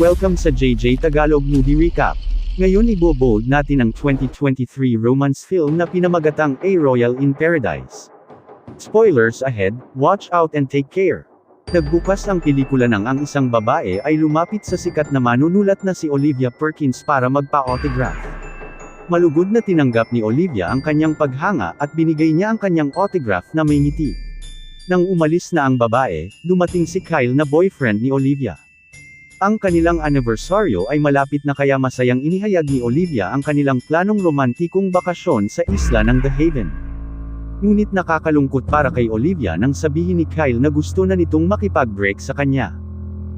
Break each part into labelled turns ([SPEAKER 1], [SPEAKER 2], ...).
[SPEAKER 1] Welcome sa JJ Tagalog Movie Recap. Ngayon ibobold natin ang 2023 romance film na pinamagatang A Royal in Paradise. Spoilers ahead, watch out and take care. Nagbukas ang pelikula nang ang isang babae ay lumapit sa sikat na manunulat na si Olivia Perkins para magpa-autograph. Malugod na tinanggap ni Olivia ang kanyang paghanga at binigay niya ang kanyang autograph na may ngiti. Nang umalis na ang babae, dumating si Kyle na boyfriend ni Olivia. Ang kanilang anibersaryo ay malapit na kaya masayang inihayag ni Olivia ang kanilang planong romantikong bakasyon sa isla ng The Haven. Ngunit nakakalungkot para kay Olivia nang sabihin ni Kyle na gusto na nitong makipag-break sa kanya.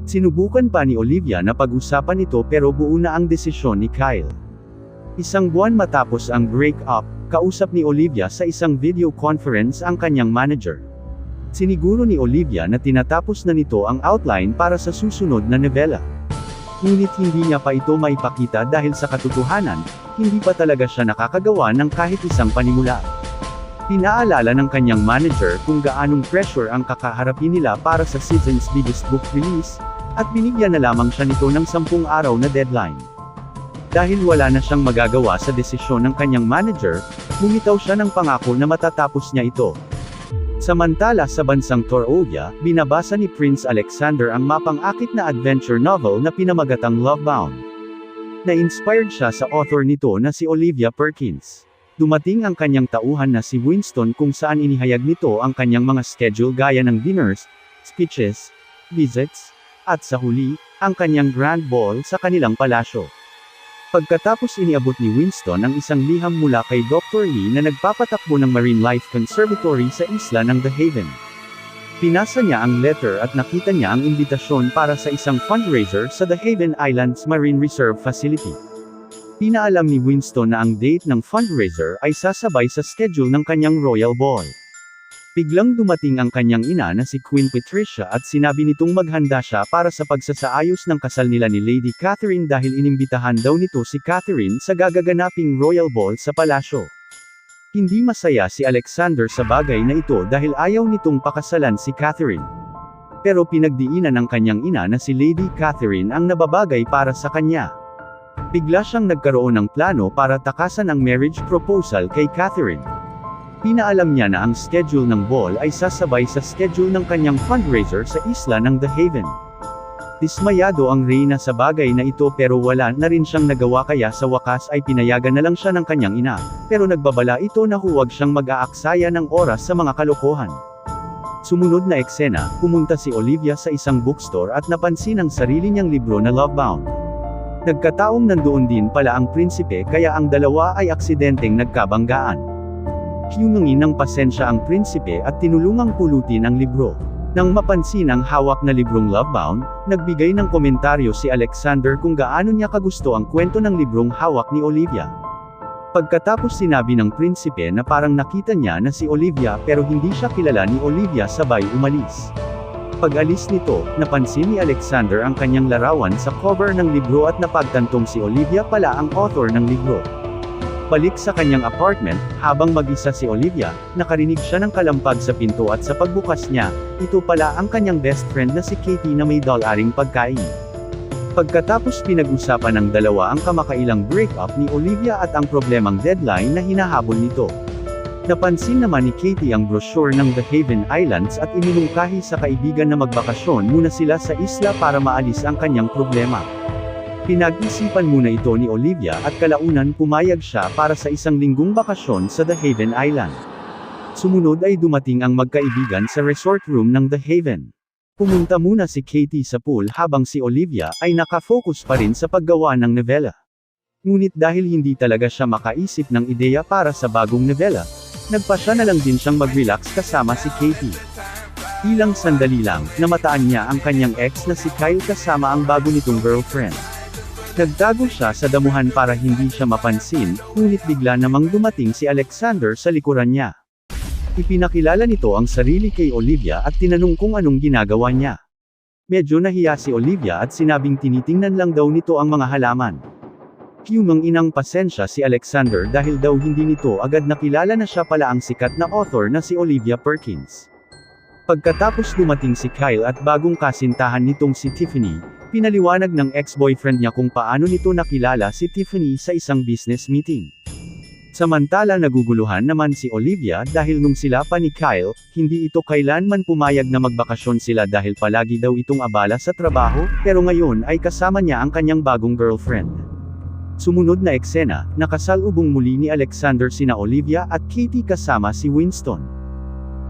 [SPEAKER 1] Sinubukan pa ni Olivia na pag-usapan ito pero buo na ang desisyon ni Kyle. Isang buwan matapos ang break-up, kausap ni Olivia sa isang video conference ang kanyang manager. Siniguro ni Olivia na tinatapos na nito ang outline para sa susunod na novela. Ngunit hindi niya pa ito maipakita dahil sa katotohanan, hindi pa talaga siya nakakagawa ng kahit isang panimula. Pinaalala ng kanyang manager kung gaanong pressure ang kakaharapin nila para sa season's biggest book release, at binigyan na lamang siya nito ng 10 araw na deadline. Dahil wala na siyang magagawa sa desisyon ng kanyang manager, bumitaw siya ng pangako na matatapos niya ito. Samantala sa bansang Torovia, binabasa ni Prince Alexander ang mapang-akit na adventure novel na pinamagatang Lovebound. Na-inspired siya sa author nito na si Olivia Perkins. Dumating ang kanyang tauhan na si Winston kung saan inihayag nito ang kanyang mga schedule gaya ng dinners, speeches, visits, at sa huli, ang kanyang grand ball sa kanilang palasyo. Pagkatapos iniabot ni Winston ang isang liham mula kay Dr. Lee na nagpapatakbo ng Marine Life Conservatory sa isla ng The Haven. Pinasa niya ang letter at nakita niya ang imbitasyon para sa isang fundraiser sa The Haven Islands Marine Reserve Facility. Pinaalam ni Winston na ang date ng fundraiser ay sasabay sa schedule ng kanyang royal ball. Biglang dumating ang kanyang ina na si Queen Patricia at sinabi nitong maghanda siya para sa pagsasaayos ng kasal nila ni Lady Catherine dahil inimbitahan daw nito si Catherine sa gagaganaping royal ball sa palasyo. Hindi masaya si Alexander sa bagay na ito dahil ayaw nitong pakasalan si Catherine. Pero pinagdiinan ng kanyang ina na si Lady Catherine ang nababagay para sa kanya. Bigla siyang nagkaroon ng plano para takasan ang marriage proposal kay Catherine. Pinaalam niya na ang schedule ng ball ay sasabay sa schedule ng kanyang fundraiser sa isla ng The Haven. Dismayado ang reyna sa bagay na ito pero wala na rin siyang nagawa kaya sa wakas ay pinayagan na lang siya ng kanyang ina, pero nagbabala ito na huwag siyang mag-aaksaya ng oras sa mga kalokohan. Sumunod na eksena, pumunta si Olivia sa isang bookstore at napansin ang sarili niyang libro na Lovebound. Nagkataong nandoon din pala ang prinsipe kaya ang dalawa ay aksidenteng nagkabanggaan. Hinungin ng pasensya ang prinsipe at tinulungang pulutin ang libro. Nang mapansin ang hawak na librong Lovebound, nagbigay ng komentaryo si Alexander kung gaano niya kagusto ang kwento ng librong hawak ni Olivia. Pagkatapos sinabi ng prinsipe na parang nakita niya na si Olivia pero hindi siya kilala ni Olivia sabay umalis. Pag-alis nito, napansin ni Alexander ang kanyang larawan sa cover ng libro at napagtantong si Olivia pala ang author ng libro. Balik sa kanyang apartment, habang mag-isa si Olivia, nakarinig siya ng kalampag sa pinto at sa pagbukas niya, ito pala ang kanyang best friend na si Katie na may dalaring pagkain. Pagkatapos pinag-usapan ng dalawa ang kamakailang breakup ni Olivia at ang problemang deadline na hinahabol nito. Napansin naman ni Katie ang brochure ng The Haven Islands at iminungkahi sa kaibigan na magbakasyon muna sila sa isla para maalis ang kanyang problema. Pinag-isipan muna ito ni Olivia at kalaunan pumayag siya para sa isang linggong bakasyon sa The Haven Island. Sumunod ay dumating ang magkaibigan sa resort room ng The Haven. Pumunta muna si Katie sa pool habang si Olivia ay nakafocus pa rin sa paggawa ng novela. Ngunit dahil hindi talaga siya makaisip ng ideya para sa bagong novela, nagpasya na lang din siyang mag-relax kasama si Katie. Ilang sandali lang, namataan niya ang kanyang ex na si Kyle kasama ang bago nitong girlfriend. Nagtago siya sa damuhan para hindi siya mapansin, ngunit bigla namang dumating si Alexander sa likuran niya. Ipinakilala nito ang sarili kay Olivia at tinanong kung anong ginagawa niya. Medyo nahiya si Olivia at sinabing tinitingnan lang daw nito ang mga halaman. Humang inang pasensya si Alexander dahil daw hindi nito agad nakilala na siya pala ang sikat na author na si Olivia Perkins. Pagkatapos dumating si Kyle at bagong kasintahan nitong si Tiffany, Pinaliwanag ng ex-boyfriend niya kung paano nito nakilala si Tiffany sa isang business meeting. Samantala naguguluhan naman si Olivia dahil nung sila pa ni Kyle, hindi ito kailanman pumayag na magbakasyon sila dahil palagi daw itong abala sa trabaho, pero ngayon ay kasama niya ang kanyang bagong girlfriend. Sumunod na eksena, nakasalubong muli ni Alexander sina Olivia at Katie kasama si Winston.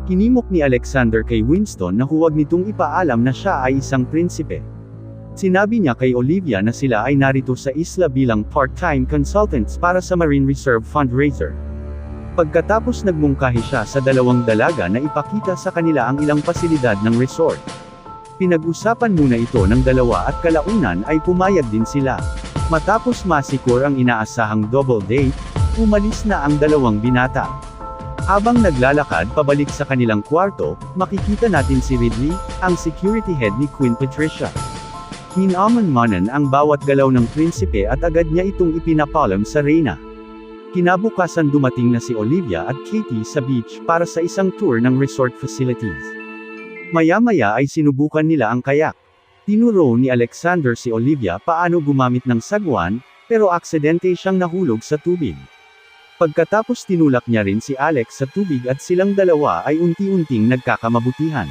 [SPEAKER 1] Hinimok ni Alexander kay Winston na huwag nitong ipaalam na siya ay isang prinsipe. Sinabi niya kay Olivia na sila ay narito sa isla bilang part-time consultants para sa Marine Reserve fundraiser. Pagkatapos nagmungkahi siya sa dalawang dalaga na ipakita sa kanila ang ilang pasilidad ng resort. Pinag-usapan muna ito ng dalawa at kalaunan ay pumayag din sila. Matapos masikor ang inaasahang double date, umalis na ang dalawang binata. Habang naglalakad pabalik sa kanilang kwarto, makikita natin si Ridley, ang security head ni Queen Patricia. Minaman-manan ang bawat galaw ng prinsipe at agad niya itong ipinapalam sa reyna. Kinabukasan dumating na si Olivia at Katie sa beach para sa isang tour ng resort facilities. Maya-maya ay sinubukan nila ang kayak. Tinuro ni Alexander si Olivia paano gumamit ng sagwan, pero aksidente siyang nahulog sa tubig. Pagkatapos tinulak niya rin si Alex sa tubig at silang dalawa ay unti-unting nagkakamabutihan.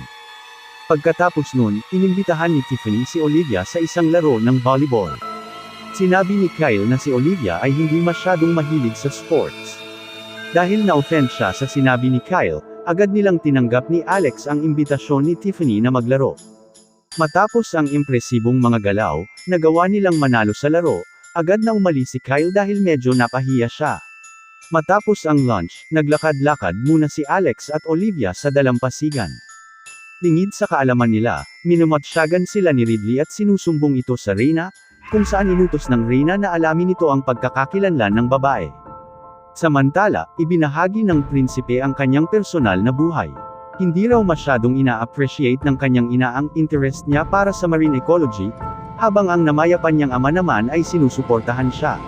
[SPEAKER 1] Pagkatapos nun, inimbitahan ni Tiffany si Olivia sa isang laro ng volleyball. Sinabi ni Kyle na si Olivia ay hindi masyadong mahilig sa sports. Dahil na-offend siya sa sinabi ni Kyle, agad nilang tinanggap ni Alex ang imbitasyon ni Tiffany na maglaro. Matapos ang impresibong mga galaw, nagawa nilang manalo sa laro, agad na umalis si Kyle dahil medyo napahiya siya. Matapos ang lunch, naglakad-lakad muna si Alex at Olivia sa dalampasigan. Lingid sa kaalaman nila, minumatsyagan sila ni Ridley at sinusumbong ito sa reyna, kung saan inutos ng reyna na alamin nito ang pagkakakilanlan ng babae. Samantala, ibinahagi ng prinsipe ang kanyang personal na buhay. Hindi raw masyadong ina-appreciate ng kanyang ina ang interest niya para sa marine ecology, habang ang namayapan niyang ama naman ay sinusuportahan siya.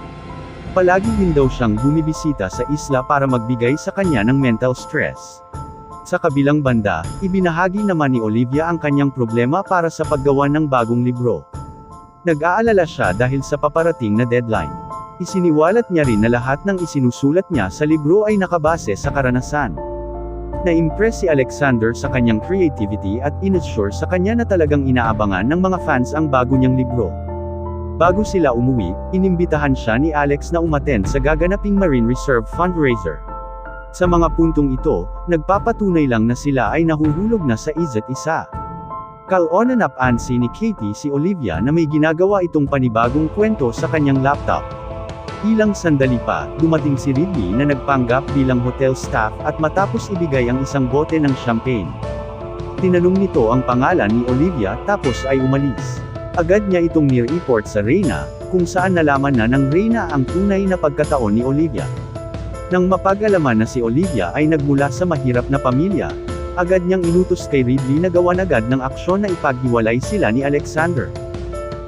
[SPEAKER 1] Palagi din daw siyang bumibisita sa isla para magbigay sa kanya ng mental stress. Sa kabilang banda, ibinahagi naman ni Olivia ang kanyang problema para sa paggawa ng bagong libro. Nag-aalala siya dahil sa paparating na deadline. Isiniwalat niya rin na lahat ng isinusulat niya sa libro ay nakabase sa karanasan. Na-impress si Alexander sa kanyang creativity at inassure sa kanya na talagang inaabangan ng mga fans ang bago niyang libro. Bago sila umuwi, inimbitahan siya ni Alex na umattend sa gaganaping Marine Reserve fundraiser. Sa mga puntong ito, nagpapatunay lang na sila ay nahuhulog na sa isa't isa. Kalonanapansin ni Katie si Olivia na may ginagawa itong panibagong kwento sa kanyang laptop. Ilang sandali pa, dumating si Ridley na nagpanggap bilang hotel staff at matapos ibigay ang isang bote ng champagne. Tinanong nito ang pangalan ni Olivia tapos ay umalis. Agad niya itong nireport sa reyna, kung saan nalaman na ng reyna ang tunay na pagkataon ni Olivia. Nang mapag-alaman na si Olivia ay nagmula sa mahirap na pamilya, agad niyang inutos kay Ridley na gawan agad ng aksyon na ipaghiwalay sila ni Alexander.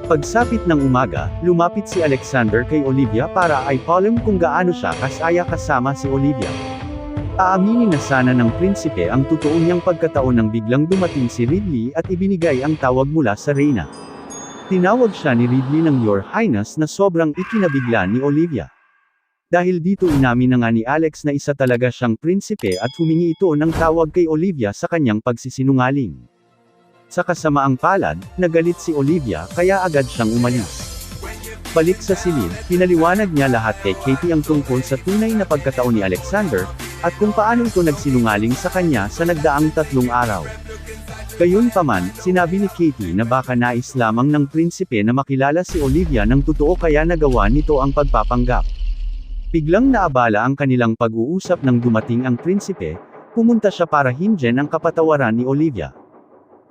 [SPEAKER 1] Pagsapit ng umaga, lumapit si Alexander kay Olivia para ay paalam kung gaano siya kasaya kasama si Olivia. Aaminin na sana ng prinsipe ang totoo niyang pagkataon nang biglang dumating si Ridley at ibinigay ang tawag mula sa reyna. Tinawag siya ni Ridley ng Your Highness na sobrang ikinabigla ni Olivia. Dahil dito inamin na nga ni Alex na isa talaga siyang prinsipe at humingi ito ng tawag kay Olivia sa kanyang pagsisinungaling. Sa kasamaang palad, nagalit si Olivia kaya agad siyang umalis. Balik sa silid, pinaliwanag niya lahat kay Katie ang tungkol sa tunay na pagkataon ni Alexander, at kung paano ito nagsinungaling sa kanya sa nagdaang 3 araw. Gayunpaman, sinabi ni Katie na baka nais lamang ng prinsipe na makilala si Olivia ng totoo kaya nagawa nito ang pagpapanggap. Biglang naabala ang kanilang pag-uusap nang dumating ang prinsipe, pumunta siya para hingin ang kapatawaran ni Olivia.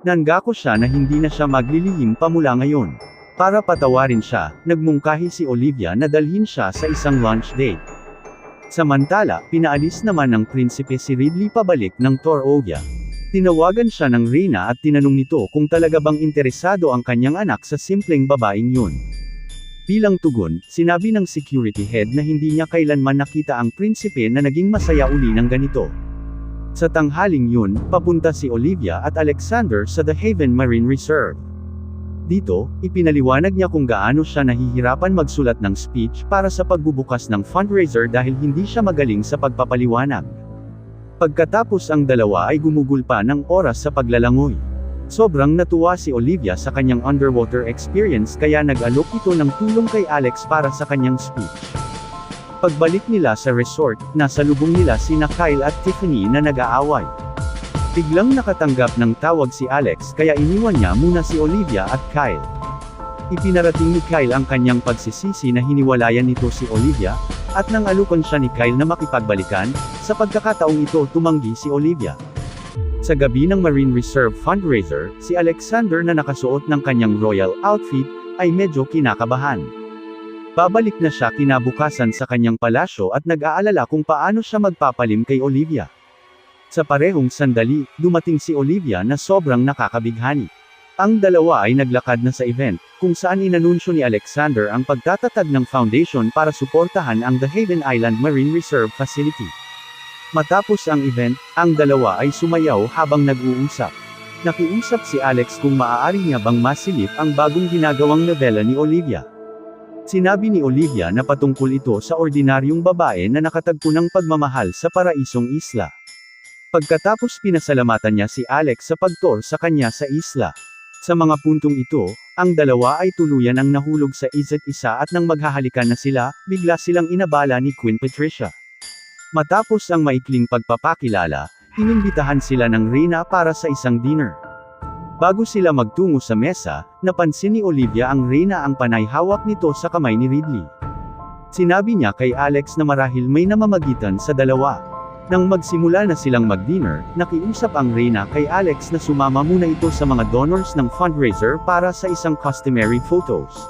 [SPEAKER 1] Nangako siya na hindi na siya maglilihim pa mula ngayon. Para patawarin siya, nagmungkahi si Olivia na dalhin siya sa isang lunch date. Samantala, pinaalis naman ng prinsipe si Ridley pabalik ng Torovia. Tinawagan siya ng reyna at tinanong nito kung talaga bang interesado ang kanyang anak sa simpleng babaeng yun. Bilang tugon, sinabi ng security head na hindi niya kailanman nakita ang prinsipe na naging masaya uli ng ganito. Sa tanghaling yun, papunta si Olivia at Alexander sa The Haven Marine Reserve. Dito, ipinaliwanag niya kung gaano siya nahihirapan magsulat ng speech para sa pagbubukas ng fundraiser dahil hindi siya magaling sa pagpapaliwanag. Pagkatapos ang dalawa ay gumugol pa ng oras sa paglalangoy. Sobrang natuwa si Olivia sa kanyang underwater experience kaya nag-alok ito ng tulong kay Alex para sa kanyang speech. Pagbalik nila sa resort, nasa lubong nila sina Kyle at Tiffany na nag-aaway. Biglang nakatanggap ng tawag si Alex kaya iniwan niya muna si Olivia at Kyle. Ipinarating ni Kyle ang kanyang pagsisisi na hiniwalayan nito si Olivia, at nang alukan siya ni Kyle na makipagbalikan, sa pagkakataong ito tumanggi si Olivia. Sa gabi ng Marine Reserve fundraiser, si Alexander na nakasuot ng kanyang royal outfit, ay medyo kinakabahan. Babalik na siya kinabukasan sa kanyang palasyo at nag-aalala kung paano siya magpapalim kay Olivia. Sa parehong sandali, dumating si Olivia na sobrang nakakabighani. Ang dalawa ay naglakad na sa event, kung saan inanunsyo ni Alexander ang pagtatatag ng foundation para suportahan ang The Haven Island Marine Reserve Facility. Matapos ang event, ang dalawa ay sumayaw habang nag-uusap. Nakiusap si Alex kung maaari niya bang masilip ang bagong ginagawang nobela ni Olivia. Sinabi ni Olivia na patungkol ito sa ordinaryong babae na nakatagpo ng pagmamahal sa paraisong isla. Pagkatapos pinasalamatan niya si Alex sa pagtour sa kanya sa isla. Sa mga puntong ito, ang dalawa ay tuluyan ang nahulog sa isa't isa at nang maghahalikan na sila, bigla silang inabala ni Queen Patricia. Matapos ang maikling pagpapakilala, inimbitahan sila ng Reyna para sa isang dinner. Bago sila magtungo sa mesa, napansin ni Olivia ang Reyna ang panay hawak nito sa kamay ni Ridley. Sinabi niya kay Alex na marahil may namamagitan sa dalawa. Nang magsimula na silang mag-dinner, nakiusap ang Reyna kay Alex na sumama muna ito sa mga donors ng fundraiser para sa isang customary photos.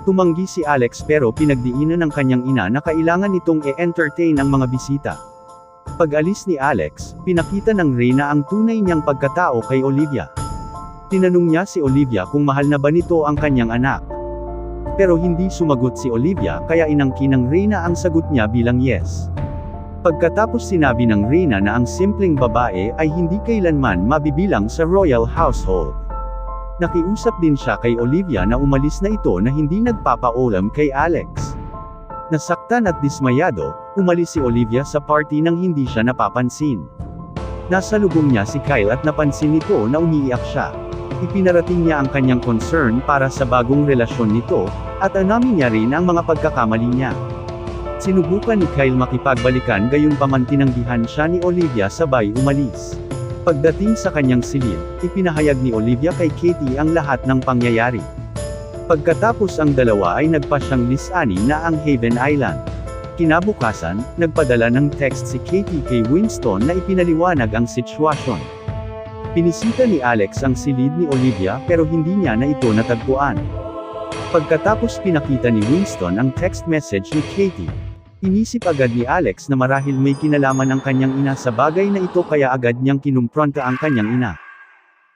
[SPEAKER 1] Tumanggi si Alex pero pinagdiinan ng kanyang ina na kailangan nitong e-entertain ang mga bisita. Pag-alis ni Alex, pinakita ng Reyna ang tunay niyang pagkatao kay Olivia. Tinanong niya si Olivia kung mahal na ba nito ang kanyang anak. Pero hindi sumagot si Olivia kaya inangkin ng Reyna ang sagot niya bilang yes. Pagkatapos sinabi ng Reyna na ang simpleng babae ay hindi kailanman mabibilang sa royal household. Nakiusap din siya kay Olivia na umalis na ito na hindi nagpapaulam kay Alex. Nasaktan at dismayado, umalis si Olivia sa party nang hindi siya napapansin. Nasa lubong niya si Kyle at napansin nito na umiiyak siya. Ipinarating niya ang kanyang concern para sa bagong relasyon nito, at inamin niya rin ang mga pagkakamali niya. Sinubukan ni Kyle makipagbalikan gayunpaman tinanggihan siya ni Olivia sabay umalis. Pagdating sa kanyang silid, ipinahayag ni Olivia kay Katie ang lahat ng pangyayari. Pagkatapos ang dalawa ay nagpasyang lisani na ang Haven Island. Kinabukasan, nagpadala ng text si Katie kay Winston na ipinaliwanag ang sitwasyon. Pinisita ni Alex ang silid ni Olivia pero hindi niya na ito natagpuan. Pagkatapos pinakita ni Winston ang text message ni Katie. Inisip agad ni Alex na marahil may kinalaman ang kanyang ina sa bagay na ito kaya agad niyang kinumpronta ang kanyang ina.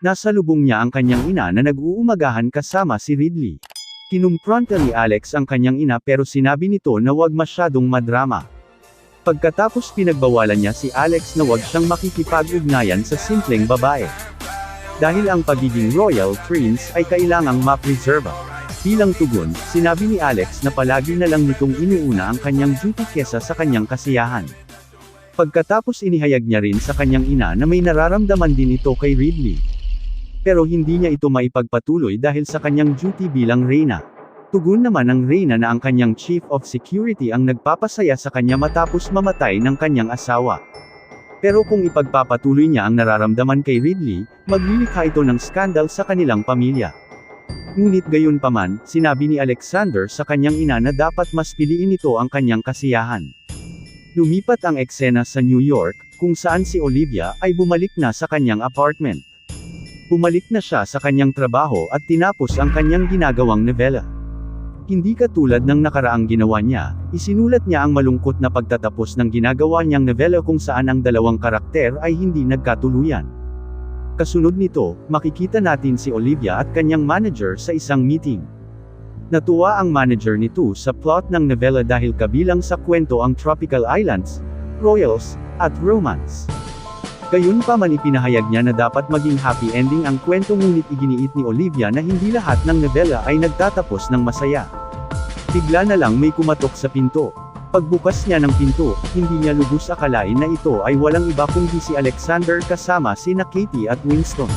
[SPEAKER 1] Nasa lubong niya ang kanyang ina na nag-uumagahan kasama si Ridley. Kinumpronta ni Alex ang kanyang ina pero sinabi nito na huwag masyadong madrama. Pagkatapos pinagbawalan niya si Alex na huwag siyang makikipag-ugnayan sa simpleng babae. Dahil ang pagiging royal prince ay kailangang ma-preserve. Bilang tugon, sinabi ni Alex na palagi na lang nitong iniuna ang kanyang duty kesa sa kanyang kasiyahan. Pagkatapos inihayag niya rin sa kanyang ina na may nararamdaman din ito kay Ridley. Pero hindi niya ito maipagpatuloy dahil sa kanyang duty bilang Reyna. Tugon naman ng Reyna na ang kanyang chief of security ang nagpapasaya sa kanya matapos mamatay ng kanyang asawa. Pero kung ipagpapatuloy niya ang nararamdaman kay Ridley, maglilikha ito ng skandal sa kanilang pamilya. Ngunit gayunpaman, sinabi ni Alexander sa kanyang ina na dapat mas piliin ito ang kanyang kasiyahan. Lumipat ang eksena sa New York, kung saan si Olivia ay bumalik na sa kanyang apartment. Bumalik na siya sa kanyang trabaho at tinapos ang kanyang ginagawang nobela. Hindi katulad ng nakaraang ginawa niya, isinulat niya ang malungkot na pagtatapos ng ginagawa niyang nobela kung saan ang dalawang karakter ay hindi nagkatuluyan. Kasunod nito, makikita natin si Olivia at kanyang manager sa isang meeting. Natuwa ang manager nito sa plot ng nobela dahil kabilang sa kwento ang tropical islands, royals, at romance. Gayunpaman ipinahayag niya na dapat maging happy ending ang kwento ngunit iginiit ni Olivia na hindi lahat ng nobela ay nagtatapos ng masaya. Bigla na lang may kumatok sa pinto. Pagbukas niya ng pinto, hindi niya lubos akalain na ito ay walang iba kundi si Alexander kasama sina Katie at Winston.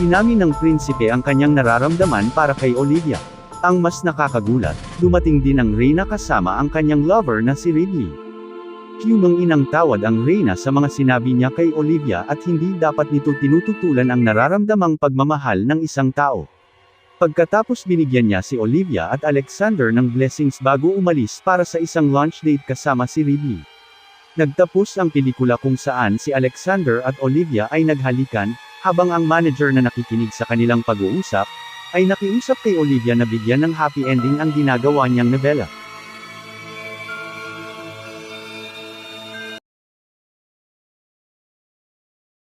[SPEAKER 1] Inamin ng prinsipe ang kanyang nararamdaman para kay Olivia. Ang mas nakakagulat, dumating din ang Reyna kasama ang kanyang lover na si Ridley. Humong inang tawad ang Reyna sa mga sinabi niya kay Olivia at hindi dapat nito tinututulan ang nararamdamang pagmamahal ng isang tao. Pagkatapos binigyan niya si Olivia at Alexander ng blessings bago umalis para sa isang lunch date kasama si Ridley. Nagtapos ang pelikula kung saan si Alexander at Olivia ay naghalikan, habang ang manager na nakikinig sa kanilang pag-uusap, ay nakiusap kay Olivia na bigyan ng happy ending ang ginagawa niyang nobela.